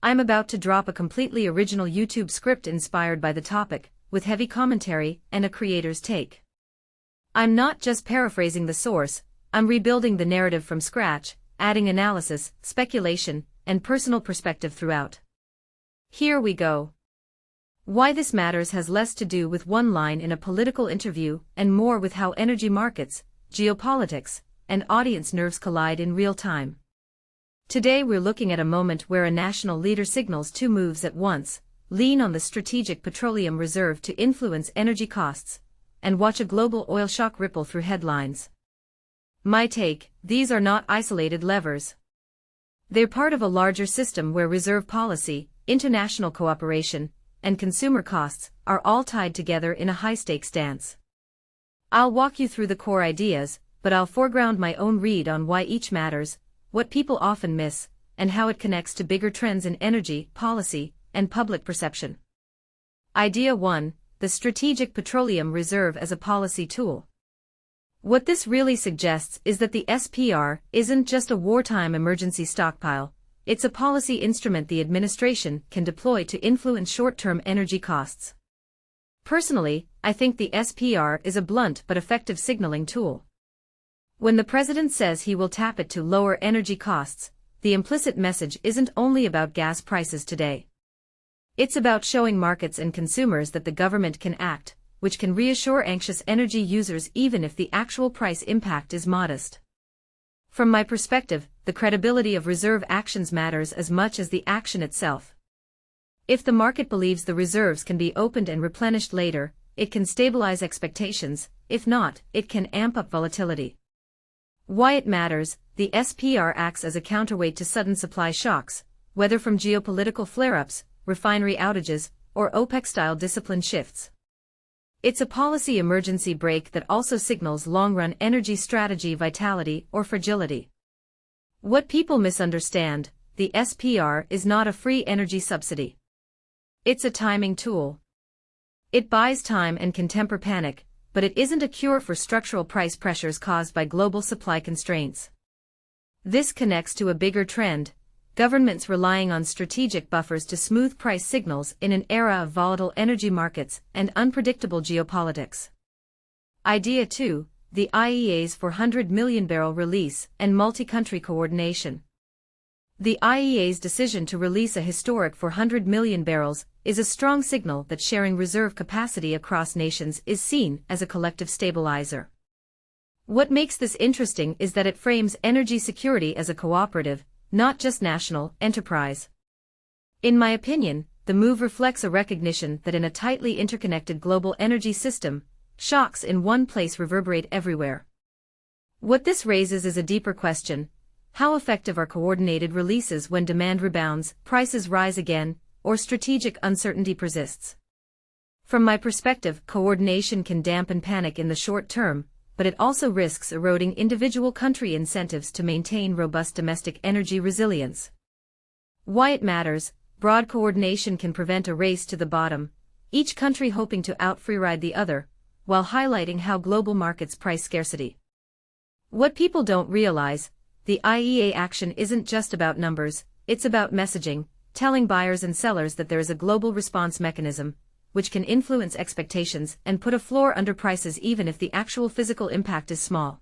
I'm about to drop a completely original YouTube script inspired by the topic, with heavy commentary and a creator's take. I'm not just paraphrasing the source, I'm rebuilding the narrative from scratch, adding analysis, speculation, and personal perspective throughout. Here we go. Why this matters has less to do with one line in a political interview and more with how energy markets, geopolitics, and audience nerves collide in real time. Today we're looking at a moment where a national leader signals two moves at once: lean on the Strategic Petroleum Reserve to influence energy costs, and watch a global oil shock ripple through headlines. My take: these are not isolated levers. They're part of a larger system where reserve policy, international cooperation, and consumer costs are all tied together in a high-stakes dance. I'll walk you through the core ideas, but I'll foreground my own read on why each matters, what people often miss, and how it connects to bigger trends in energy, policy, and public perception. Idea 1: the Strategic Petroleum Reserve as a policy tool. What this really suggests is that the SPR isn't just a wartime emergency stockpile, it's a policy instrument the administration can deploy to influence short-term energy costs. Personally, I think the SPR is a blunt but effective signaling tool. When the president says he will tap it to lower energy costs, the implicit message isn't only about gas prices today. It's about showing markets and consumers that the government can act, which can reassure anxious energy users even if the actual price impact is modest. From my perspective, the credibility of reserve actions matters as much as the action itself. If the market believes the reserves can be opened and replenished later, it can stabilize expectations; if not, it can amp up volatility. Why it matters: the SPR acts as a counterweight to sudden supply shocks, whether from geopolitical flare-ups, refinery outages, or OPEC-style discipline shifts. It's a policy emergency brake that also signals long-run energy strategy vitality or fragility. What people misunderstand: the SPR is not a free energy subsidy. It's a timing tool. It buys time and can temper panic, but it isn't a cure for structural price pressures caused by global supply constraints. This connects to a bigger trend: governments relying on strategic buffers to smooth price signals in an era of volatile energy markets and unpredictable geopolitics. Idea 2: the IEA's 400 million barrel release and multi-country coordination. The IEA's decision to release a historic 400 million barrels is a strong signal that sharing reserve capacity across nations is seen as a collective stabilizer. What makes this interesting is that it frames energy security as a cooperative, not just national, enterprise. In my opinion, the move reflects a recognition that in a tightly interconnected global energy system, shocks in one place reverberate everywhere. What this raises is a deeper question: how effective are coordinated releases when demand rebounds, prices rise again, or strategic uncertainty persists? From my perspective, coordination can dampen panic in the short term, but it also risks eroding individual country incentives to maintain robust domestic energy resilience. Why it matters: broad coordination can prevent a race to the bottom, each country hoping to out-freeride the other, while highlighting how global markets price scarcity. What people don't realize: the IEA action isn't just about numbers, it's about messaging, telling buyers and sellers that there is a global response mechanism, which can influence expectations and put a floor under prices even if the actual physical impact is small.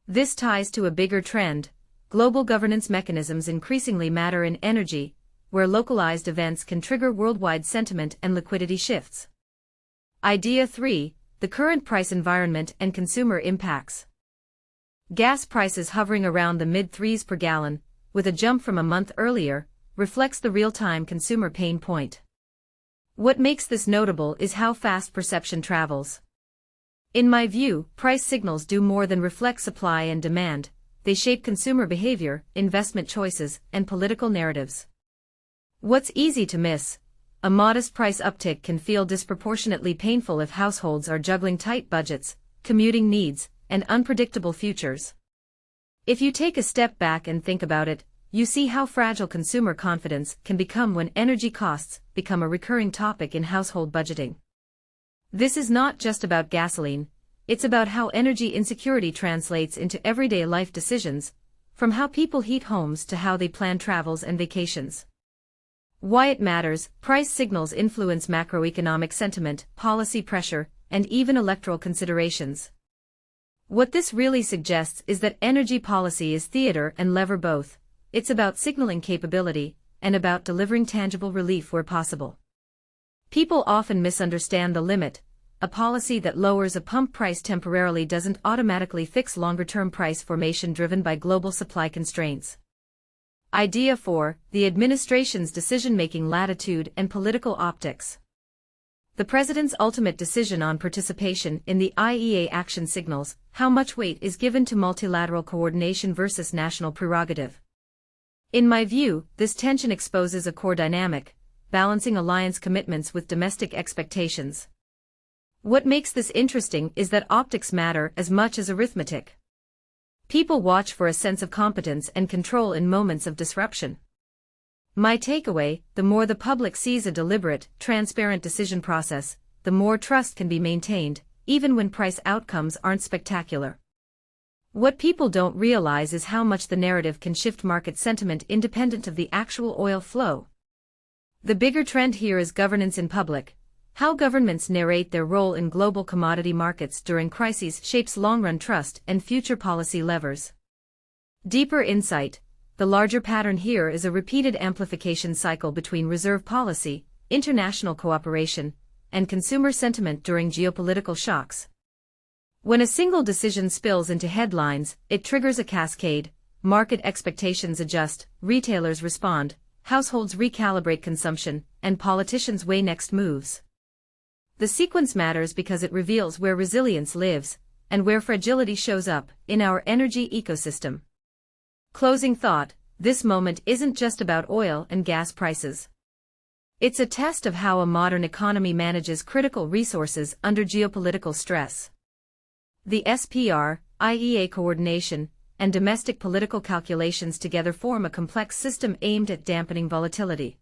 This ties to a bigger trend: global governance mechanisms increasingly matter in energy, where localized events can trigger worldwide sentiment and liquidity shifts. Idea 3: the current price environment and consumer impacts. Gas prices hovering around the mid-threes per gallon, with a jump from a month earlier, reflects the real-time consumer pain point. What makes this notable is how fast perception travels. In my view, price signals do more than reflect supply and demand; they shape consumer behavior, investment choices, and political narratives. What's easy to miss: a modest price uptick can feel disproportionately painful if households are juggling tight budgets, commuting needs, and unpredictable futures. If you take a step back and think about it, you see how fragile consumer confidence can become when energy costs become a recurring topic in household budgeting. This is not just about gasoline, it's about how energy insecurity translates into everyday life decisions, from how people heat homes to how they plan travels and vacations. Why it matters: price signals influence macroeconomic sentiment, policy pressure, and even electoral considerations. What this really suggests is that energy policy is theater and lever both. It's about signaling capability, and about delivering tangible relief where possible. People often misunderstand the limit. A policy that lowers a pump price temporarily doesn't automatically fix longer-term price formation driven by global supply constraints. Idea 4: the administration's decision-making latitude and political optics. The president's ultimate decision on participation in the IEA action signals how much weight is given to multilateral coordination versus national prerogative. In my view, this tension exposes a core dynamic, balancing alliance commitments with domestic expectations. What makes this interesting is that optics matter as much as arithmetic. People watch for a sense of competence and control in moments of disruption. My takeaway: the more the public sees a deliberate, transparent decision process, the more trust can be maintained, even when price outcomes aren't spectacular. What people don't realize is how much the narrative can shift market sentiment independent of the actual oil flow. The bigger trend here is governance in public. How governments narrate their role in global commodity markets during crises shapes long-run trust and future policy levers. Deeper insight: the larger pattern here is a repeated amplification cycle between reserve policy, international cooperation, and consumer sentiment during geopolitical shocks. When a single decision spills into headlines, it triggers a cascade. Market expectations adjust, retailers respond, households recalibrate consumption, and politicians weigh next moves. The sequence matters because it reveals where resilience lives, and where fragility shows up, in our energy ecosystem. Closing thought: this moment isn't just about oil and gas prices. It's a test of how a modern economy manages critical resources under geopolitical stress. The SPR, IEA coordination, and domestic political calculations together form a complex system aimed at dampening volatility.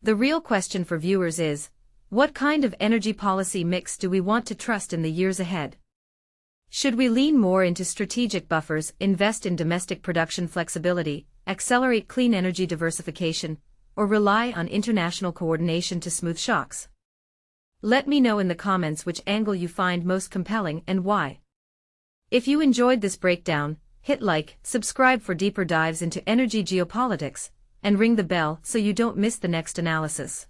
The real question for viewers is: what kind of energy policy mix do we want to trust in the years ahead? Should we lean more into strategic buffers, invest in domestic production flexibility, accelerate clean energy diversification, or rely on international coordination to smooth shocks? Let me know in the comments which angle you find most compelling and why. If you enjoyed this breakdown, hit like, subscribe for deeper dives into energy geopolitics, and ring the bell so you don't miss the next analysis.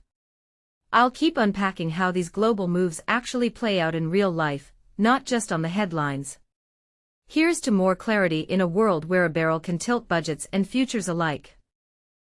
I'll keep unpacking how these global moves actually play out in real life, not just on the headlines. Here's to more clarity in a world where a barrel can tilt budgets and futures alike.